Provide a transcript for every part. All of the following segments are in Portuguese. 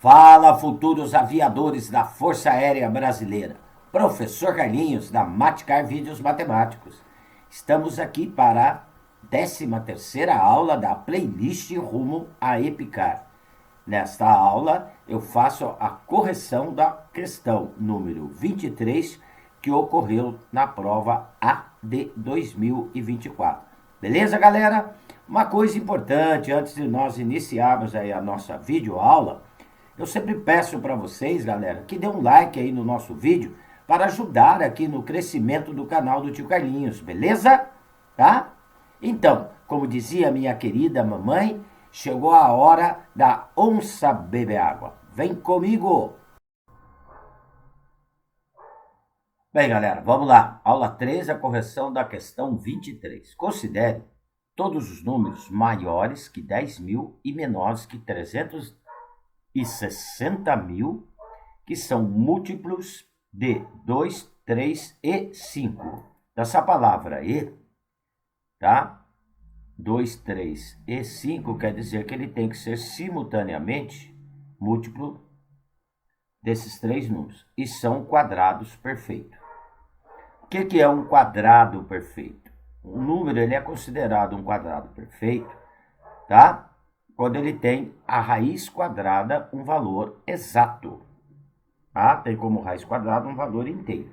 Fala, futuros aviadores da Força Aérea Brasileira. Professor Carlinhos, da Matcar Vídeos Matemáticos. Estamos aqui para a 13ª aula da playlist rumo a EPICAR. Nesta aula, eu faço a correção da questão número 23, que ocorreu na prova A de 2024. Beleza, galera? Uma coisa importante, antes de nós iniciarmos aí a nossa videoaula, eu sempre peço para vocês, galera, que dê um like aí no nosso vídeo para ajudar aqui no crescimento do canal do Tio Carlinhos, beleza? Tá? Então, como dizia minha querida mamãe, chegou a hora da onça beber água. Vem comigo! Bem, galera, vamos lá. Aula 13, a correção da questão 23. Considere todos os números maiores que 10.000 e menores que 360.000, que são múltiplos de 2, 3 e 5. Essa palavra e, tá? 2, 3 e 5 quer dizer que ele tem que ser simultaneamente múltiplo desses três números. E são quadrados perfeitos. O que é um quadrado perfeito? Um número ele é considerado um quadrado perfeito, tá? Quando ele tem a raiz quadrada um valor exato. Tá? Tem como raiz quadrada um valor inteiro.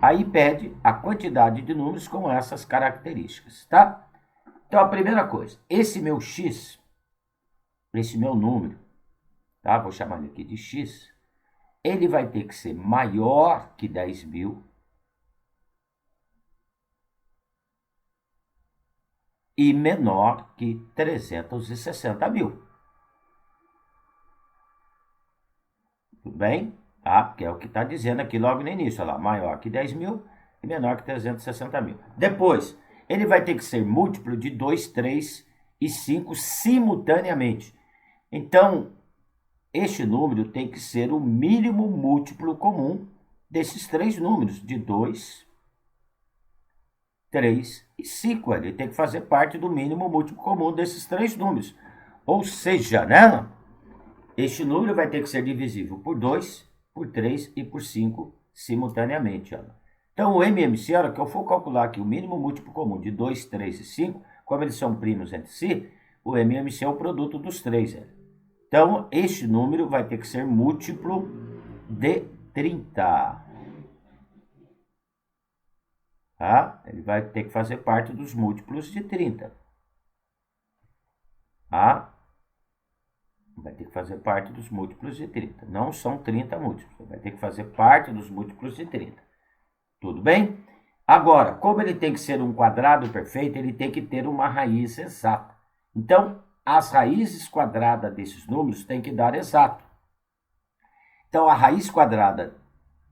Aí pede a quantidade de números com essas características, tá? Então, a primeira coisa, esse meu x, esse meu número, tá? Vou chamar ele aqui de x, ele vai ter que ser maior que 10.000 e menor que 360.000. Tudo bem? Tá? Porque é o que está dizendo aqui logo no início, olha lá, maior que 10.000 e menor que 360.000. Depois, ele vai ter que ser múltiplo de 2, 3 e 5 simultaneamente. Então, este número tem que ser o mínimo múltiplo comum desses três números, de 2, 3 e 5. Ele tem que fazer parte do mínimo múltiplo comum desses três números. Ou seja, né? Este número vai ter que ser divisível por 2, por 3 e por 5 simultaneamente. Ó. Então, o MMC, a hora que eu for calcular aqui o mínimo múltiplo comum de 2, 3 e 5, como eles são primos entre si, o MMC é o produto dos três. Então, este número vai ter que ser múltiplo de 30. Tá? Ele vai ter que fazer parte dos múltiplos de 30. Tá? Vai ter que fazer parte dos múltiplos de 30. Não são 30 múltiplos. Vai ter que fazer parte dos múltiplos de 30. Tudo bem? Agora, como ele tem que ser um quadrado perfeito, ele tem que ter uma raiz exata. Então, as raízes quadradas desses números têm que dar exato. Então, a raiz quadrada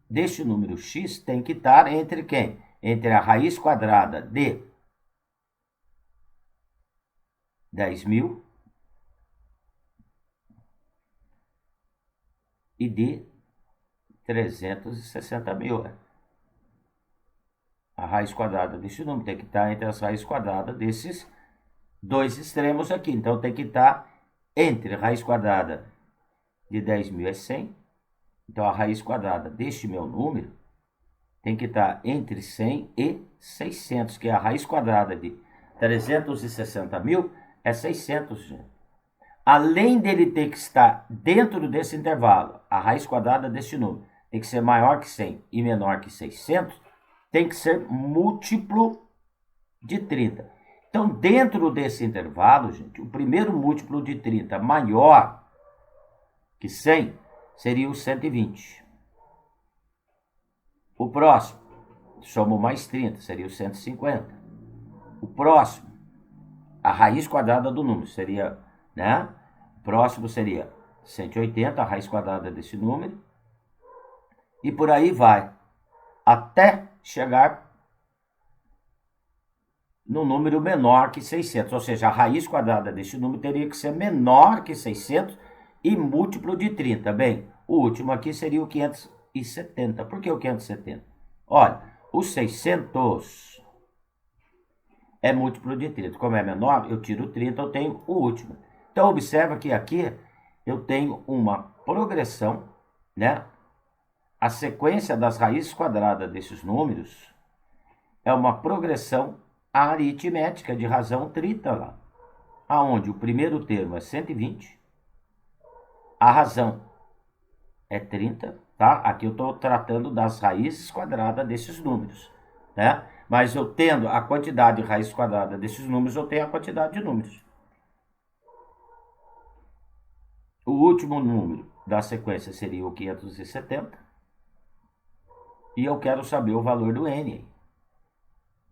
deste número x tem que estar entre quem? Entre a raiz quadrada de 10.000 e de 360.000. A raiz quadrada deste número tem que estar entre as raízes quadradas desses dois extremos aqui. Então, tem que estar entre a raiz quadrada de 10.000 é 100. Então, a raiz quadrada deste meu número tem que estar entre 100 e 600, que é a raiz quadrada de 360.000 é 600, gente. Além dele ter que estar dentro desse intervalo, a raiz quadrada deste número tem que ser maior que 100 e menor que 600, tem que ser múltiplo de 30. Então, dentro desse intervalo, gente, o primeiro múltiplo de 30 maior que 100 seria o 120. O próximo, somos mais 30, seria o 150. O próximo, a raiz quadrada do número, seria, né? O próximo seria 180, a raiz quadrada desse número. E por aí vai, até chegar no número menor que 600. Ou seja, a raiz quadrada deste número teria que ser menor que 600 e múltiplo de 30. Bem, o último aqui seria o 570. Por que o 570? Olha, o 600 é múltiplo de 30. Como é menor, eu tiro 30, eu tenho o último. Então, observa que aqui eu tenho uma progressão, né? A sequência das raízes quadradas desses números é uma progressão aritmética de razão 30 lá, aonde o primeiro termo é 120, a razão é 30, tá? Aqui eu estou tratando das raízes quadradas desses números, né? Mas eu tendo a quantidade de raiz quadrada desses números, eu tenho a quantidade de números. O último número da sequência seria o 570. E eu quero saber o valor do N.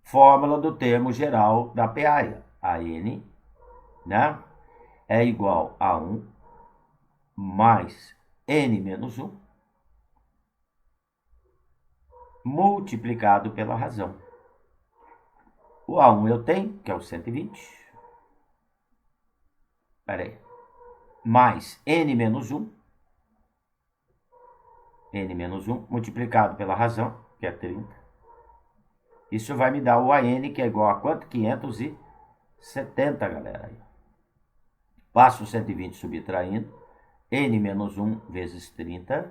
Fórmula do termo geral da peária. A N, né, é igual a 1 mais N menos 1 multiplicado pela razão. O A1 eu tenho, que é o 120. Espera aí. Mais N menos 1. N menos 1 multiplicado pela razão, que é 30. Isso vai me dar o AN, que é igual a quanto? 570, galera. Passo o 120 subtraindo. N menos 1 vezes 30.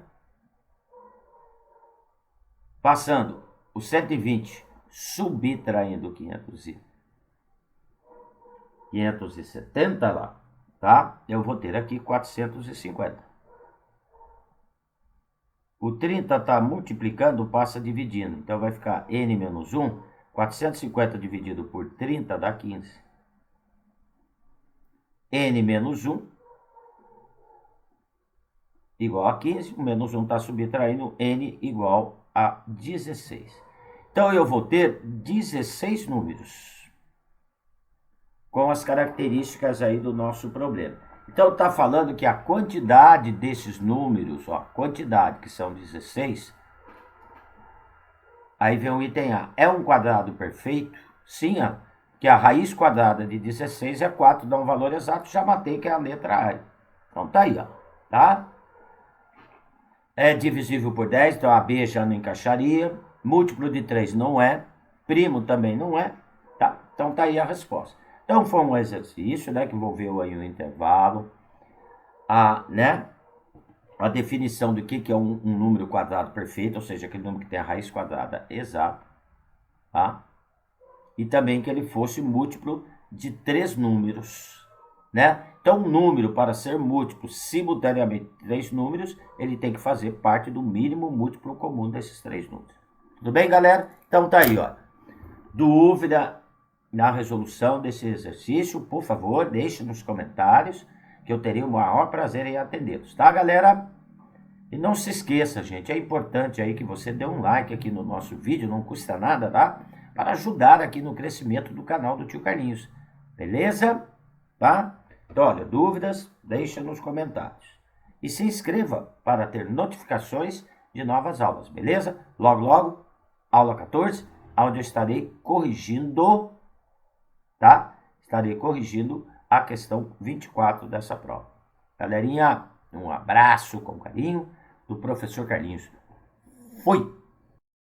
Passando o 120 subtraindo 570 lá, tá? Eu vou ter aqui 450. O 30 está multiplicando, passa dividindo. Então, vai ficar N menos 1. 450 dividido por 30 dá 15. N menos 1 igual a 15. O menos 1 está subtraindo. N igual a 16. Então, eu vou ter 16 números com as características aí do nosso problema. Então, está falando que a quantidade desses números, ó, quantidade, que são 16, aí vem o item A. É um quadrado perfeito? Sim, ó, que a raiz quadrada de 16 é 4, dá um valor exato, já matei, que é a letra A. Então, tá aí, ó, tá? É divisível por 10, então a B já não encaixaria. Múltiplo de 3 não é. Primo também não é, tá? Então, tá aí a resposta. Então, foi um exercício, né, que envolveu aí um intervalo, a definição do que é um número quadrado perfeito, ou seja, aquele número que tem a raiz quadrada exata, tá? E também que ele fosse múltiplo de 3 números, né? Então, um número, para ser múltiplo simultaneamente de 3 números, ele tem que fazer parte do mínimo múltiplo comum desses 3 números. Tudo bem, galera? Então, tá aí, ó. Dúvida na resolução desse exercício, por favor, deixe nos comentários, que eu terei o maior prazer em atendê-los, tá, galera? E não se esqueça, gente, é importante aí que você dê um like aqui no nosso vídeo, não custa nada, tá? Para ajudar aqui no crescimento do canal do Tio Carlinhos, beleza? Tá? Então, olha, dúvidas, deixa nos comentários. E se inscreva para ter notificações de novas aulas, beleza? Logo, logo, aula 14, onde eu estarei corrigindo, tá? Estarei corrigindo a questão 24 dessa prova. Galerinha, um abraço com carinho do professor Carlinhos. Fui!